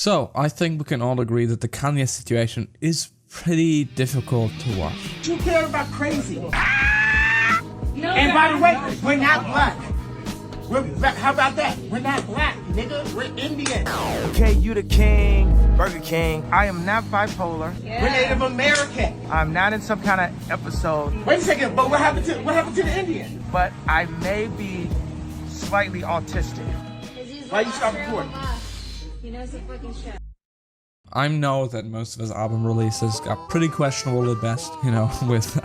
So, I think we can all agree that the Kanye situation is pretty difficult to watch. You care about crazy. And by the way, we're not black. How about that? We're not black, nigga. We're Indian. Okay, you the king, Burger King. I am not bipolar. Yeah. We're Native American. I'm not in some kind of episode. Wait a second, but what happened to the Indian? But I may be slightly autistic. Why you stop recording? He knows the fucking shit. I know that most of his album releases got pretty questionable at best, you know, with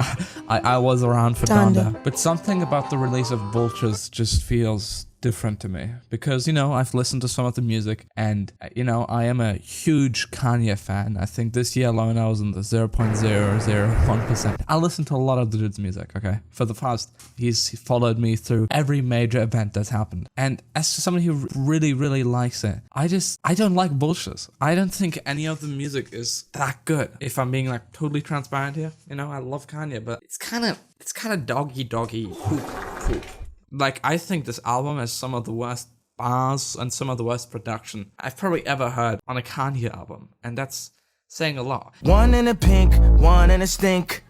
I was around for Donda. But something about the release of Vultures just feels different to me because, you know, I've listened to some of the music and, you know, I am a huge Kanye fan. I think this year alone I was in the 0.001%. I listen to a lot of the dude's music, okay? For the past, he's followed me through every major event that's happened. And as somebody who really, really likes it, I don't like Vultures. I don't think any of the music is that good. If I'm being like totally transparent here, you know, I love Kanye, but it's kind of doggy poop. Like, I think this album has some of the worst bars and some of the worst production I've probably ever heard on a Kanye album, and that's saying a lot. One in a pink, one in a stink.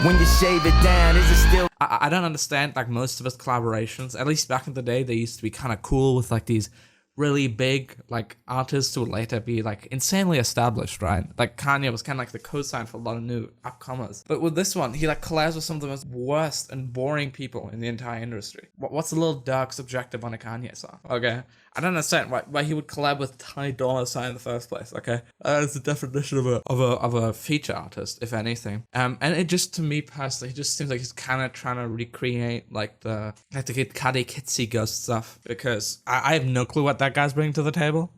When you shave it down, is it still... I don't understand, like, most of his collaborations, at least back in the day, they used to be kind of cool with, like, these really big, like, artists who would later be, like, insanely established, right? Like, Kanye was kind of like the cosign for a lot of new upcomers. But with this one, he, like, collabs with some of the most worst and boring people in the entire industry. What's a little dark subjective on a Kanye song, okay? I don't understand why he would collab with Ty Dolla $ign in the first place, okay? That's the definition of a feature artist, if anything. And it just, to me personally, it just seems like he's kind of trying to recreate, like, the Kid Cudi Kitsy Ghost stuff, because I have no clue what that guy's bringing to the table.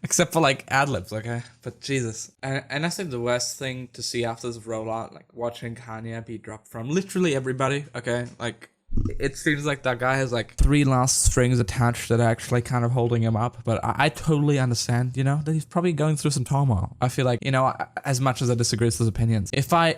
Except for, like, ad-libs, okay? But Jesus. And I think the worst thing to see after this rollout, like, watching Kanye be dropped from literally everybody, okay? Like, it seems like that guy has like 3 last strings attached that are actually kind of holding him up. But I totally understand, you know, that he's probably going through some turmoil. I feel like, you know, as much as I disagree with his opinions, if I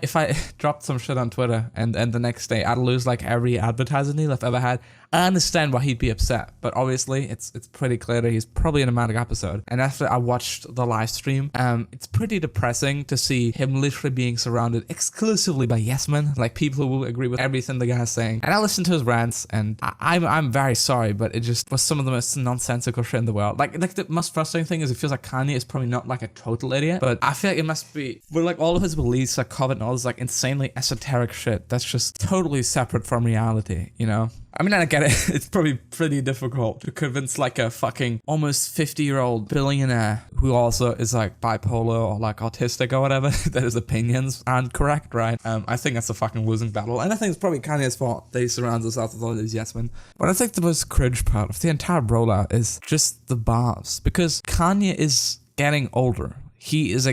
dropped some shit on Twitter and the next day I'd lose like every advertising deal I've ever had, I understand why he'd be upset. But obviously it's pretty clear that he's probably in a manic episode. And after I watched the live stream, it's pretty depressing to see him literally being surrounded exclusively by yes men, like people who will agree with everything the guy's saying. And I listened to his rants, and I'm very sorry, but it just was some of the most nonsensical shit in the world. Like the most frustrating thing is it feels like Kanye is probably not like a total idiot, but I feel like it must be, but like all of his beliefs are covered in all this like insanely esoteric shit that's just totally separate from reality, you know? I mean, I get it. It's probably pretty difficult to convince like a fucking almost 50-year-old billionaire who also is like bipolar or like autistic or whatever that his opinions aren't correct, right? I think that's a fucking losing battle. And I think it's probably Kanye's fault that he surrounds himself with all these yes men. But I think the most cringe part of the entire rollout is just the bars. Because Kanye is getting older. He's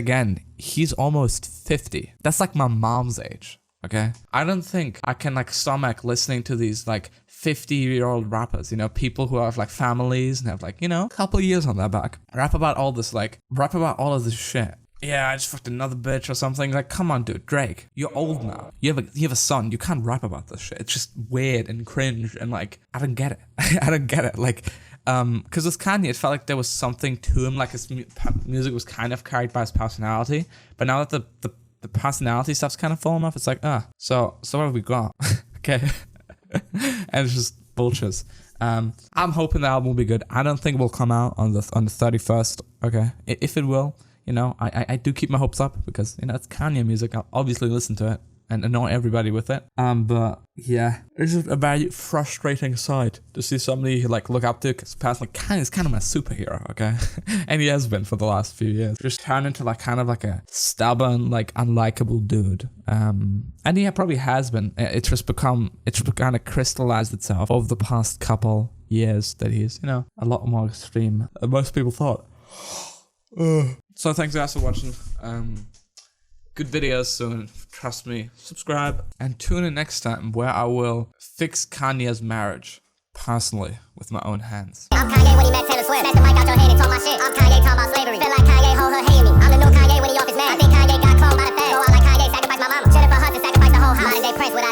almost 50. That's like my mom's age. Okay, I don't think I can like stomach listening to these like 50-year-old rappers, you know, people who have like families and have like, you know, a couple years on their back, rap about all of this shit. Yeah, I just fucked another bitch or something. Like, come on, dude, Drake, you're old now. You have a son. You can't rap about this shit. It's just weird and cringe and like, I don't get it. I don't get it. Like, because with Kanye, it felt like there was something to him. Like his music was kind of carried by his personality. But now that the personality stuff's kind of fallen off, it's like, so what have we got? Okay. And it's just vultures. I'm hoping the album will be good. I don't think it will come out on the 31st. Okay. If it will, you know, I do keep my hopes up because, you know, it's Kanye music. I'll obviously listen to it and annoy everybody with it. But yeah, it's just a very frustrating sight to see somebody you like look up to, because personally Kanye's kind of my superhero, okay? And he has been for the last few years. Just turn into like kind of like a stubborn, like unlikable dude. And he probably has been. It's just kind of crystallized itself over the past couple years that he's, you know, a lot more extreme than most people thought. So thanks guys for watching. Good videos soon, trust me. Subscribe and tune in next time where I will fix Kanye's marriage personally with my own hands. I'm Kanye when he met Taylor Swift. Snatched the mic out your hand and talk my shit. I'm Kanye talking about slavery. Feel like Kanye hold her hating me. I'm the new Kanye when he off his man. I think Kanye got cloned by the feds. So I like Kanye sacrificed my mama. Jennifer Hudson sacrificed the whole house. Modern day Prince without